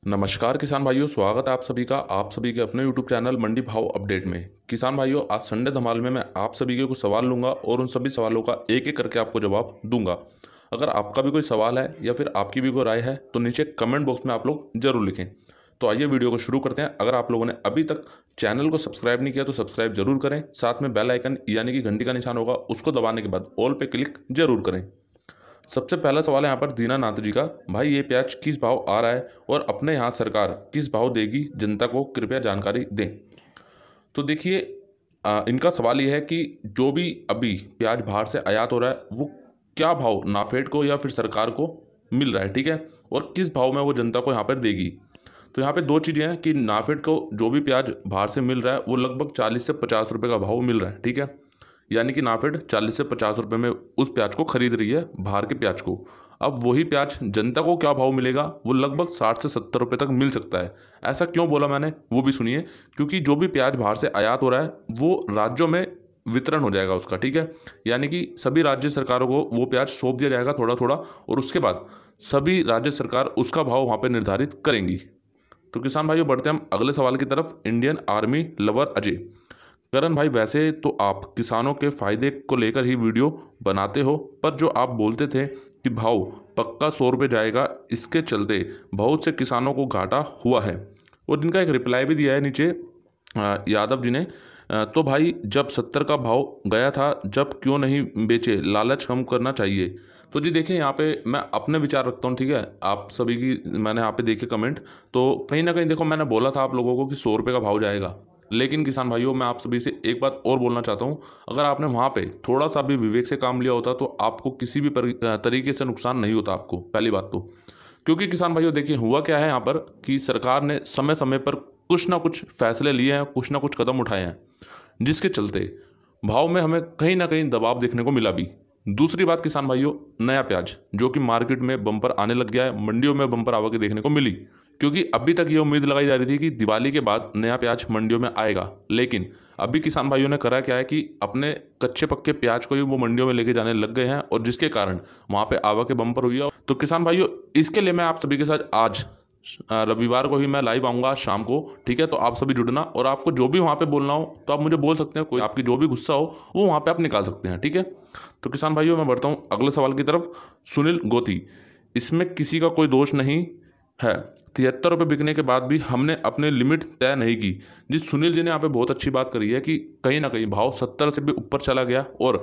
नमस्कार किसान भाइयों, स्वागत है आप सभी का आप सभी के अपने YouTube चैनल मंडी भाव अपडेट में। किसान भाइयों, आज संडे धमाल में मैं आप सभी के कुछ सवाल लूंगा और उन सभी सवालों का एक एक करके आपको जवाब दूंगा। अगर आपका भी कोई सवाल है या फिर आपकी भी कोई राय है तो नीचे कमेंट बॉक्स में आप लोग जरूर लिखें। तो आइए वीडियो को शुरू करते हैं। अगर आप लोगों ने अभी तक चैनल को सब्सक्राइब नहीं किया तो सब्सक्राइब जरूर करें, साथ में बेल आइकन यानी कि घंटी का निशान होगा उसको दबाने के बाद ऑल पे क्लिक जरूर करें। सबसे पहला सवाल है यहाँ पर दीनानाथ जी का। भाई, ये प्याज किस भाव आ रहा है और अपने यहाँ सरकार किस भाव देगी, जनता को कृपया जानकारी दें। तो देखिए, इनका सवाल ये है कि जो भी अभी प्याज बाहर से आयात हो रहा है वो क्या भाव नाफेड को या फिर सरकार को मिल रहा है, ठीक है, और किस भाव में वो जनता को यहाँ पर देगी। तो यहाँ पे दो चीज़ें हैं कि नाफेड को जो भी प्याज बाहर से मिल रहा है वो लगभग 40 से 50 रुपये का भाव मिल रहा है, ठीक है। यानी कि नाफेड 40 से 50 रुपये में उस प्याज को खरीद रही है, बाहर के प्याज को। अब वही प्याज जनता को क्या भाव मिलेगा, वो लगभग 60 से 70 रुपये तक मिल सकता है। ऐसा क्यों बोला मैंने वो भी सुनिए, क्योंकि जो भी प्याज बाहर से आयात हो रहा है वो राज्यों में वितरण हो जाएगा उसका, ठीक है। यानी कि सभी राज्य सरकारों को वो प्याज सौंप दिया जाएगा थोड़ा थोड़ा, और उसके बाद सभी राज्य सरकार उसका भाव वहाँ पर निर्धारित करेंगी। तो किसान भाइयों, बढ़ते हैं हम अगले सवाल की तरफ। Indian army lover Ajay. Karan भाई, वैसे तो आप किसानों के फायदे को लेकर ही वीडियो बनाते हो, पर जो आप बोलते थे कि भाव पक्का 100 रुपये जाएगा, इसके चलते बहुत से किसानों को घाटा हुआ है। और इनका एक रिप्लाई भी दिया है नीचे यादव जी ने। तो भाई, जब 70 का भाव गया था, जब क्यों नहीं बेचे, लालच कम करना चाहिए। तो जी देखिए, यहाँ पे मैं अपने विचार रखता हूँ, ठीक है। आप सभी की मैंने यहाँ पे देखे कमेंट, तो कहीं ना कहीं देखो, मैंने बोला था आप लोगों को कि 100 रुपये का भाव जाएगा। लेकिन किसान भाइयों, मैं आप सभी से एक बात और बोलना चाहता हूँ, अगर आपने वहाँ पे थोड़ा सा भी विवेक से काम लिया होता तो आपको किसी भी तरीके से नुकसान नहीं होता आपको, पहली बात तो। क्योंकि किसान भाइयों देखिए, हुआ क्या है यहाँ पर कि सरकार ने समय समय पर कुछ ना कुछ फैसले लिए हैं, कुछ ना कुछ कदम उठाए हैं, जिसके चलते भाव में हमें कहीं ना कहीं दबाव देखने को मिला भी। दूसरी बात किसान भाइयों, नया प्याज जो कि मार्केट में बम्पर आने लग गया है, मंडियों में बम्पर आवक देखने को मिली। क्योंकि अभी तक ये उम्मीद लगाई जा रही थी कि दिवाली के बाद नया प्याज मंडियों में आएगा, लेकिन अभी किसान भाइयों ने करा क्या है कि अपने कच्चे पक्के प्याज को ही वो मंडियों में लेके जाने लग गए हैं, और जिसके कारण वहाँ पे आवक बम्पर हुई है। तो किसान भाइयों, इसके लिए मैं आप सभी के साथ आज रविवार को ही मैं लाइव आऊँगा शाम को, ठीक है। तो आप सभी जुड़ना, और आपको जो भी वहाँ पे बोलना हो तो आप मुझे बोल सकते हैं, कोई आपकी जो भी गुस्सा हो वो वहाँ पे आप निकाल सकते हैं, ठीक है। तो किसान भाइयों, मैं बढ़ता हूँ अगले सवाल की तरफ। सुनील गोती, इसमें किसी का कोई दोष नहीं है, 73 रुपये बिकने के बाद भी हमने अपने लिमिट तय नहीं की। जिस सुनील जी ने यहाँ पे बहुत अच्छी बात करी है कि कहीं ना कहीं भाव 70 से भी ऊपर चला गया और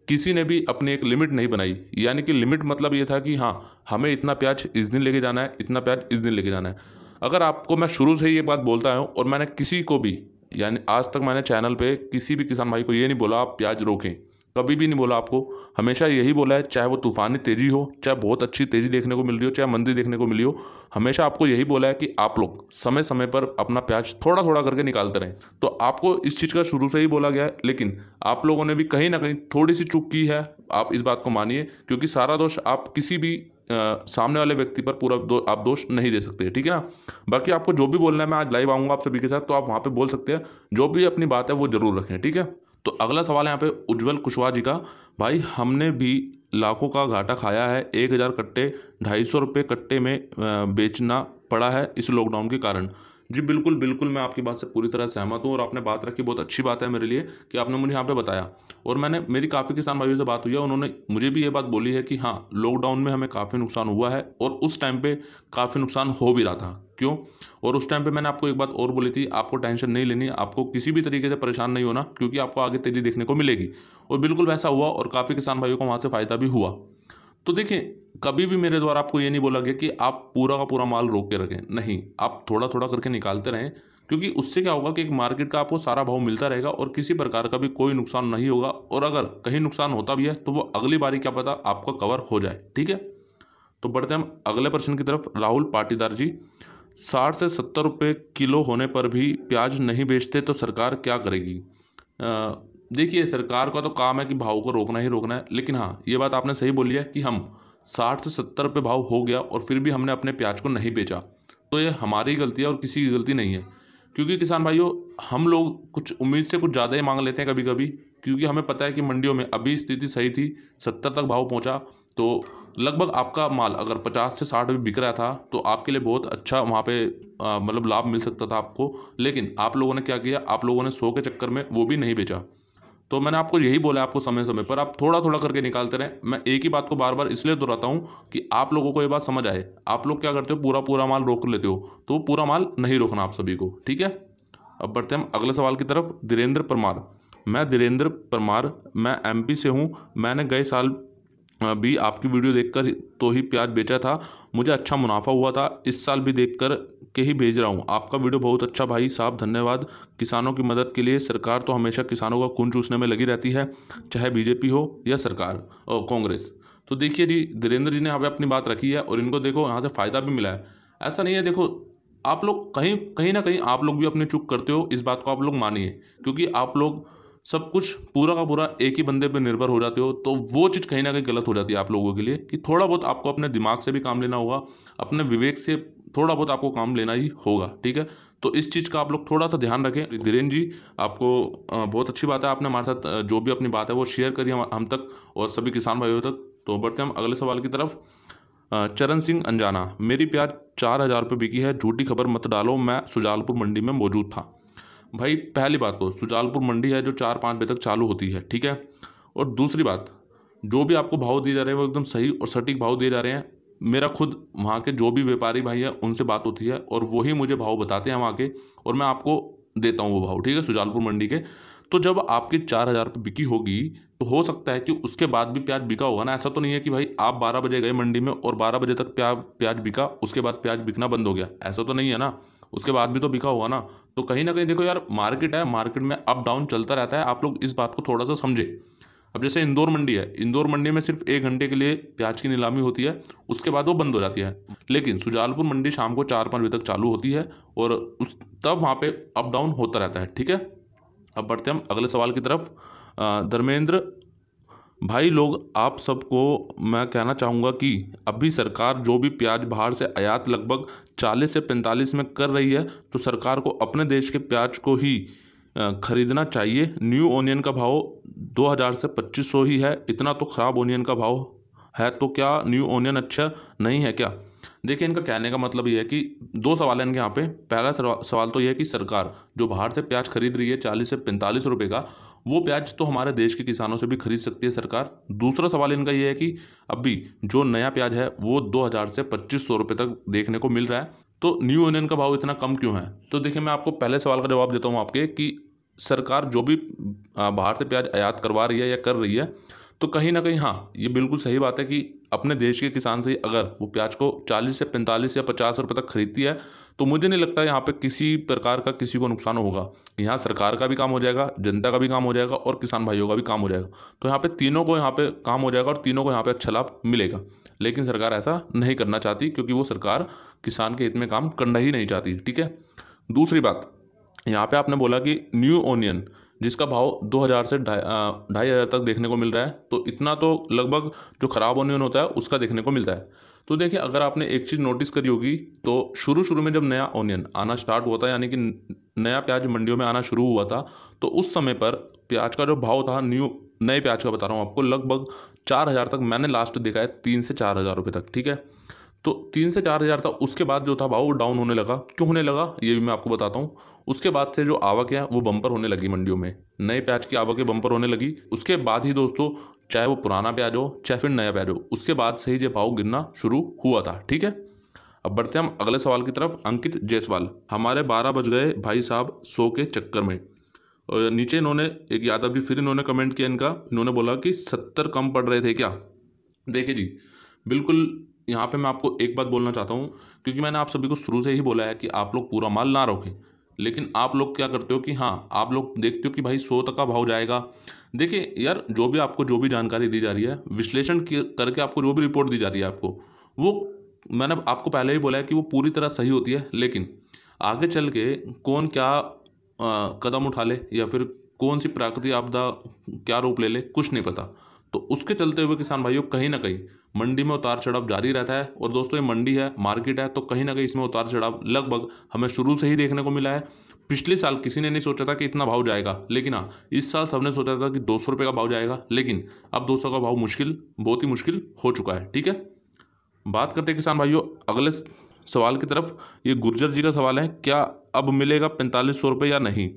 किसी ने भी अपनी एक लिमिट नहीं बनाई। यानी कि लिमिट मतलब ये था कि हाँ, हमें इतना प्याज इस दिन लेके जाना है, इतना प्याज इस दिन लेके जाना है। अगर आपको मैं शुरू से ही ये बात बोलता आया हूँ, और मैंने किसी को भी, यानी आज तक मैंने चैनल पे किसी भी किसान भाई को ये नहीं बोला आप प्याज रोकें, कभी भी नहीं बोला आपको। हमेशा यही बोला है, चाहे वो तूफानी तेज़ी हो, चाहे बहुत अच्छी तेज़ी देखने को मिल रही हो, चाहे मंदी देखने को मिली हो, हमेशा आपको यही बोला है कि आप लोग समय समय पर अपना प्याज थोड़ा थोड़ा करके निकालते रहें। तो आपको इस चीज़ का शुरू से ही बोला गया है, लेकिन आप लोगों ने भी कहीं ना कहीं थोड़ी सी चूक की है। आप इस बात को मानिए, क्योंकि सारा दोष आप किसी भी सामने वाले व्यक्ति पर पूरा आप दोष नहीं दे सकते, ठीक है ना। बाकी आपको जो भी बोलना है, मैं आज लाइव आऊँगा आप सभी के साथ, तो आप वहाँ पे बोल सकते हैं, जो भी अपनी बात है वो जरूर रखें, ठीक है। तो अगला सवाल है यहाँ पे उज्जवल कुशवाहा जी का। भाई, हमने भी लाखों का घाटा खाया है, 1000 कट्टे 250 रुपये कट्टे में बेचना पड़ा है इस लॉकडाउन के कारण। जी बिल्कुल बिल्कुल, मैं आपकी बात से पूरी तरह सहमत हूँ, और आपने बात रखी, बहुत अच्छी बात है मेरे लिए कि आपने मुझे यहाँ पे बताया। और मेरी काफ़ी किसान भाइयों से बात हुई है, उन्होंने मुझे भी ये बात बोली है कि हाँ, लॉकडाउन में हमें काफ़ी नुकसान हुआ है, और उस टाइम पे काफ़ी नुकसान हो भी रहा था। क्यों? और उस टाइम पे मैंने आपको एक बात और बोली थी, आपको टेंशन नहीं लेनी, आपको किसी भी तरीके से परेशान नहीं होना, क्योंकि आपको आगे तेजी देखने को मिलेगी। और बिल्कुल वैसा हुआ, और काफ़ी किसान भाइयों को वहाँ से फ़ायदा भी हुआ। तो देखिए, कभी भी मेरे द्वारा आपको ये नहीं बोला गया कि आप पूरा का पूरा माल रोक के रखें, नहीं, आप थोड़ा थोड़ा करके निकालते रहें। क्योंकि उससे क्या होगा कि एक मार्केट का आपको सारा भाव मिलता रहेगा, और किसी प्रकार का भी कोई नुकसान नहीं होगा। और अगर कहीं नुकसान होता भी है तो वो अगली बारी क्या पता आपका कवर हो जाए, ठीक है। तो बढ़ते हैं हम अगले प्रश्न की तरफ। राहुल पाटीदार जी, 60 से 70 रुपये किलो होने पर भी प्याज नहीं बेचते तो सरकार क्या करेगी? देखिए, सरकार का तो काम है कि भाव को रोकना ही रोकना है, लेकिन हाँ, ये बात आपने सही बोली है कि हम 60 से 70 रुपये भाव हो गया और फिर भी हमने अपने प्याज को नहीं बेचा, तो ये हमारी गलती है और किसी की गलती नहीं है। क्योंकि किसान भाइयों, हम लोग कुछ उम्मीद से कुछ ज़्यादा ही मांग लेते हैं कभी कभी, क्योंकि हमें पता है कि मंडियों में अभी स्थिति सही थी, 70 तक भाव पहुँचा, तो लगभग आपका माल अगर 50 से 60 भी बिक रहा था तो आपके लिए बहुत अच्छा वहाँ पे मतलब लाभ मिल सकता था आपको। लेकिन आप लोगों ने क्या किया, आप लोगों ने 100 के चक्कर में वो भी नहीं बेचा। तो मैंने आपको यही बोला, आपको समय समय पर आप थोड़ा थोड़ा करके निकालते रहें। मैं एक ही बात को बार बार इसलिए दोहराता हूँ कि आप लोगों को ये बात समझ आए। आप लोग क्या करते हो, पूरा पूरा माल रोक लेते हो, तो वो पूरा माल नहीं रोकना आप सभी को, ठीक है। अब बढ़ते हैं हम अगले सवाल की तरफ। धीरेन्द्र परमार, मैं धीरेन्द्र परमार, मैं एमपी से हूँ। मैंने गए साल भी आपकी वीडियो देखकर तो ही प्याज बेचा था, मुझे अच्छा मुनाफा हुआ था। इस साल भी देखकर के ही भेज रहा हूँ। आपका वीडियो बहुत अच्छा भाई साहब, धन्यवाद। किसानों की मदद के लिए सरकार तो हमेशा किसानों का खून चूसने में लगी रहती है, चाहे बीजेपी हो या सरकार और कांग्रेस। तो देखिए जी, धीरेन्द्र जी ने यहाँ पे अपनी बात रखी है और इनको देखो यहाँ से फ़ायदा भी मिला है। ऐसा नहीं है, देखो आप लोग कहीं कहीं ना कहीं आप लोग भी अपनी चूक करते हो, इस बात को आप लोग मानिए। क्योंकि आप लोग सब कुछ पूरा का पूरा एक ही बंदे पे निर्भर हो जाते हो, तो वो चीज़ कहीं ना कहीं गलत हो जाती है आप लोगों के लिए। कि थोड़ा बहुत आपको अपने दिमाग से भी काम लेना होगा, अपने विवेक से थोड़ा बहुत आपको काम लेना ही होगा, ठीक है। तो इस चीज़ का आप लोग थोड़ा सा ध्यान रखें। धीरेन्द्र जी, आपको बहुत अच्छी बात है, आपने हमारे साथ जो भी अपनी बात है वो शेयर करी हम तक और सभी किसान भाइयों तक। तो बढ़ते हैं हम अगले सवाल की तरफ। चरण सिंह अंजाना, मेरी प्याज 4,000 रुपये बिकी है, झूठी खबर मत डालो, मैं सुजालपुर मंडी में मौजूद था। भाई पहली बात तो सुजालपुर मंडी है जो 4-5 बजे तक चालू होती है, ठीक है। और दूसरी बात, जो भी आपको भाव दिए जा रहे हैं वो एकदम सही और सटीक भाव दिए जा रहे हैं। मेरा खुद वहाँ के जो भी व्यापारी भाई है उनसे बात होती है और वही मुझे भाव बताते हैं वहाँ के, और मैं आपको देता हूँ वो भाव, ठीक है, सुजालपुर मंडी के। तो जब आपकी 4,000 रुपये बिकी होगी तो हो सकता है कि उसके बाद भी प्याज बिका होगा ना। ऐसा तो नहीं है कि भाई आप 12 बजे गए मंडी में और 12 बजे तक प्याज बिका, उसके बाद प्याज बिकना बंद हो गया, ऐसा तो नहीं है ना। उसके बाद भी तो बिका होगा ना। तो कहीं ना कहीं देखो यार, मार्केट है, मार्केट में अप डाउन चलता रहता है। आप लोग इस बात को थोड़ा सा समझे। अब जैसे इंदौर मंडी है, इंदौर मंडी में सिर्फ 1 घंटे के लिए प्याज की नीलामी होती है, उसके बाद वो बंद हो जाती है। लेकिन सुजालपुर मंडी शाम को 4-5 बजे तक चालू होती है और उस तब वहाँ पे अप डाउन होता रहता है, ठीक है। अब बढ़ते हैं हम अगले सवाल की तरफ। धर्मेंद्र भाई लोग, आप सबको मैं कहना चाहूँगा कि अभी सरकार जो भी प्याज बाहर से आयात लगभग 40 से 45 में कर रही है, तो सरकार को अपने देश के प्याज को ही खरीदना चाहिए। न्यू ओनियन का भाव 2,000 से 2,500 ही है, इतना तो ख़राब ओनियन का भाव है, तो क्या न्यू ओनियन अच्छा नहीं है क्या? देखिए, इनका कहने का मतलब ये है कि दो सवाल है इनके यहाँ पे। पहला सवाल तो ये है कि सरकार जो बाहर से प्याज खरीद रही है 40 से 45 रुपये का, वो प्याज तो हमारे देश के किसानों से भी खरीद सकती है सरकार। दूसरा सवाल इनका ये है कि अभी जो नया प्याज है वो 2,000 से 2,500 रुपये तक देखने को मिल रहा है, तो न्यू ओनियन का भाव इतना कम क्यों है? तो देखिए, मैं आपको पहले सवाल का जवाब देता हूँ आपके कि सरकार जो भी बाहर से प्याज आयात करवा रही है या कर रही है, तो कहीं ना कहीं हाँ, ये बिल्कुल सही बात है कि अपने देश के किसान से अगर वो प्याज को 40 से 45 या 50 रुपये तक खरीदती है, तो मुझे नहीं लगता यहाँ पे किसी प्रकार का किसी को नुकसान होगा। यहाँ सरकार का भी काम हो जाएगा, जनता का भी काम हो जाएगा और किसान भाइयों का भी काम हो जाएगा। तो यहाँ पे तीनों को यहाँ पे काम हो जाएगा और तीनों को यहाँ पे अच्छा लाभ मिलेगा। लेकिन सरकार ऐसा नहीं करना चाहती, क्योंकि वो सरकार किसान के हित में काम करना ही नहीं चाहती, ठीक है। दूसरी बात, यहाँ पे आपने बोला कि न्यू ओनियन जिसका भाव 2,000 से 2,500 तक देखने को मिल रहा है, तो इतना तो लगभग जो ख़राब ओनियन होता है उसका देखने को मिलता है। तो देखिए, अगर आपने एक चीज़ नोटिस करी होगी तो शुरू शुरू में जब नया ओनियन आना स्टार्ट हुआ था, यानी कि नया प्याज मंडियों में आना शुरू हुआ था, तो उस समय पर प्याज का जो भाव था, नए प्याज का बता रहा हूँ आपको, लगभग 4,000 तक मैंने लास्ट देखा है, 3 से 4,000 रुपये तक, ठीक है। तो 3 से 4,000 था, उसके बाद जो था भाव वो डाउन होने लगा। क्यों होने लगा ये भी मैं आपको बताता हूँ। उसके बाद से जो आवक है वो बम्पर होने लगी मंडियों में, नए प्याज की आवकें बम्पर होने लगी। उसके बाद ही दोस्तों, चाहे वो पुराना प्याज हो चाहे फिर नया प्याज हो, उसके बाद से ही ये भाव गिरना शुरू हुआ था, ठीक है। अब बढ़ते हैं हम अगले सवाल की तरफ। अंकित जायसवाल, हमारे 12 बज गए भाई साहब 100 के चक्कर में। और नीचे इन्होंने एक यादव जी फिर इन्होंने कमेंट किया, इन्होंने बोला कि 70 कम पड़ रहे थे क्या? देखिए जी, बिल्कुल यहाँ पे मैं आपको एक बात बोलना चाहता हूँ, क्योंकि मैंने आप सभी को शुरू से ही बोला है कि आप लोग पूरा माल ना रोकें। लेकिन आप लोग क्या करते हो कि हाँ, आप लोग देखते हो कि भाई 100 तक का भाव जाएगा। देखिए यार, जो भी आपको जो भी जानकारी दी जा रही है, विश्लेषण करके आपको जो भी रिपोर्ट दी जा रही है आपको, वो मैंने आपको पहले ही बोला है कि वो पूरी तरह सही होती है। लेकिन आगे चल के कौन क्या कदम उठा ले या फिर कौन सी प्राकृतिक आपदा क्या रूप ले ले, कुछ नहीं पता। तो उसके चलते हुए किसान भाइयों, कहीं ना कहीं मंडी में उतार चढ़ाव जारी रहता है। और दोस्तों ये मंडी है, मार्केट है, तो कहीं ना कहीं इसमें उतार चढ़ाव लगभग हमें शुरू से ही देखने को मिला है। पिछले साल किसी ने नहीं सोचा था कि इतना भाव जाएगा, लेकिन हाँ इस साल सबने सोचा था कि 200 रुपये का भाव जाएगा, लेकिन अब 200 का भाव मुश्किल, बहुत ही मुश्किल हो चुका है। ठीक है, बात करते हैं किसान भाइयों अगले सवाल की तरफ। ये गुर्जर जी का सवाल है, क्या अब मिलेगा 4500 रुपये या नहीं?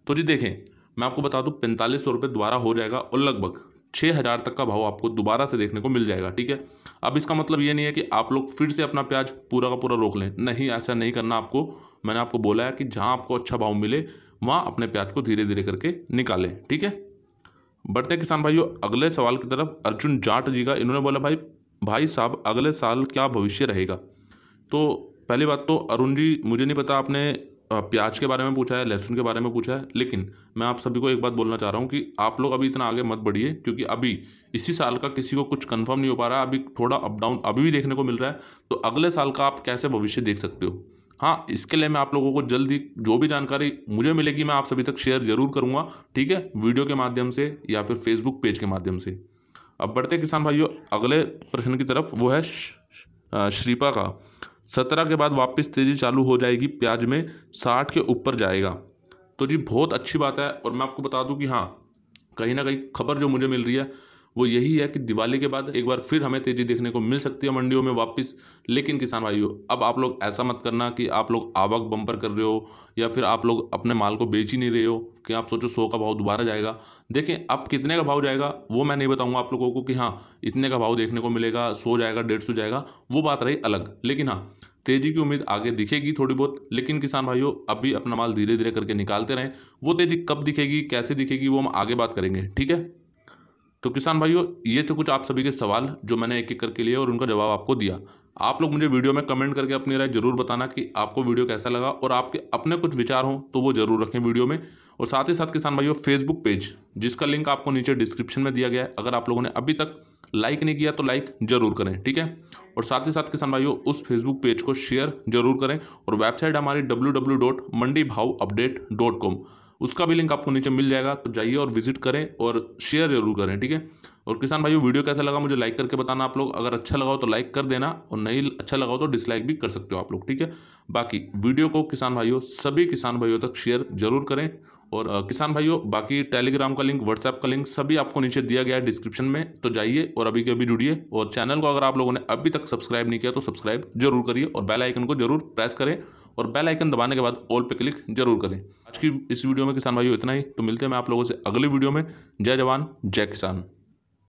तो जी देखें, मैं आपको बता दूं 4500 रुपये दोबारा हो जाएगा और लगभग 6000 तक का भाव आपको दोबारा से देखने को मिल जाएगा। ठीक है, अब इसका मतलब ये नहीं है कि आप लोग फिर से अपना प्याज पूरा का पूरा रोक लें, नहीं, ऐसा नहीं करना आपको। मैंने आपको बोला है कि जहां आपको अच्छा भाव मिले वहां अपने प्याज को धीरे धीरे करके निकालें। ठीक है, बढ़ते हैं किसान भाइयों अगले सवाल की तरफ। अर्जुन जाट जी का, इन्होंने बोला भाई साहब अगले साल क्या भविष्य रहेगा? तो पहली बात तो अरुण जी, मुझे नहीं पता आपने प्याज के बारे में पूछा है, लहसुन के बारे में पूछा है, लेकिन मैं आप सभी को एक बात बोलना चाह रहा हूँ कि आप लोग अभी इतना आगे मत बढ़िए, क्योंकि अभी इसी साल का किसी को कुछ कंफर्म नहीं हो पा रहा है। अभी थोड़ा अप डाउन अभी भी देखने को मिल रहा है, तो अगले साल का आप कैसे भविष्य देख सकते हो? हाँ, इसके लिए मैं आप लोगों को जल्दी जो भी जानकारी मुझे मिलेगी मैं आप सभी तक शेयर जरूर करूँगा। ठीक है, वीडियो के माध्यम से या फिर फेसबुक पेज के माध्यम से। अब बढ़ते किसान भाइयों अगले प्रश्न की तरफ, वो है श्रीपा का। 17 के बाद वापस तेजी चालू हो जाएगी, प्याज में 60 के ऊपर जाएगा। तो जी बहुत अच्छी बात है, और मैं आपको बता दूं कि हाँ कहीं ना कहीं खबर जो मुझे मिल रही है वो यही है कि दिवाली के बाद एक बार फिर हमें तेजी देखने को मिल सकती है मंडियों में वापस। लेकिन किसान भाइयों अब आप लोग ऐसा मत करना कि आप लोग आवक बम्पर कर रहे हो या फिर आप लोग अपने माल को बेच ही नहीं रहे हो कि आप सोचो 100 का भाव दोबारा जाएगा। देखें अब कितने का भाव जाएगा वो मैं नहीं बताऊंगा आप लोगों को कि हाँ इतने का भाव देखने को मिलेगा, 100 जाएगा, 150 जाएगा, वो बात रही अलग। लेकिन हाँ तेजी की उम्मीद आगे दिखेगी थोड़ी बहुत। लेकिन किसान भाइयों अभी अपना माल धीरे धीरे करके निकालते रहें। वो तेजी कब दिखेगी, कैसे दिखेगी, वो हम आगे बात करेंगे। ठीक है, तो किसान भाइयों ये तो कुछ आप सभी के सवाल जो मैंने एक एक करके लिए और उनका जवाब आपको दिया। आप लोग मुझे वीडियो में कमेंट करके अपनी राय जरूर बताना कि आपको वीडियो कैसा लगा, और आपके अपने कुछ विचार हों तो वो जरूर रखें वीडियो में। और साथ ही साथ किसान भाइयों फेसबुक पेज जिसका लिंक आपको नीचे डिस्क्रिप्शन में दिया गया है, अगर आप लोगों ने अभी तक लाइक नहीं किया तो लाइक जरूर करें। ठीक है, और साथ ही साथ किसान भाइयों उस फेसबुक पेज को शेयर जरूर करें। और वेबसाइट हमारी www.mandibhavupdate.com, उसका भी लिंक आपको नीचे मिल जाएगा, तो जाइए और विजिट करें और शेयर जरूर करें। ठीक है, और किसान भाइयों वीडियो कैसा लगा मुझे लाइक करके बताना आप लोग। अगर अच्छा लगा हो तो लाइक कर देना, और नहीं अच्छा लगा हो तो डिसलाइक भी कर सकते हो आप लोग। ठीक है, बाकी वीडियो को किसान भाइयों सभी किसान भाइयों तक शेयर जरूर करें। और किसान भाइयों बाकी टेलीग्राम का लिंक, व्हाट्सएप का लिंक सभी आपको नीचे दिया गया है डिस्क्रिप्शन में, तो जाइए और अभी के अभी जुड़िए। और चैनल को अगर आप लोगों ने अभी तक सब्सक्राइब नहीं किया तो सब्सक्राइब जरूर करिए, और बेल आइकन को जरूर प्रेस करें, और बेल आइकन दबाने के बाद ऑल पे क्लिक जरूर करें। आज की इस वीडियो में किसान भाइयों इतना ही, तो मिलते हैं मैं आप लोगों से अगली वीडियो में। जय जवान जय किसान।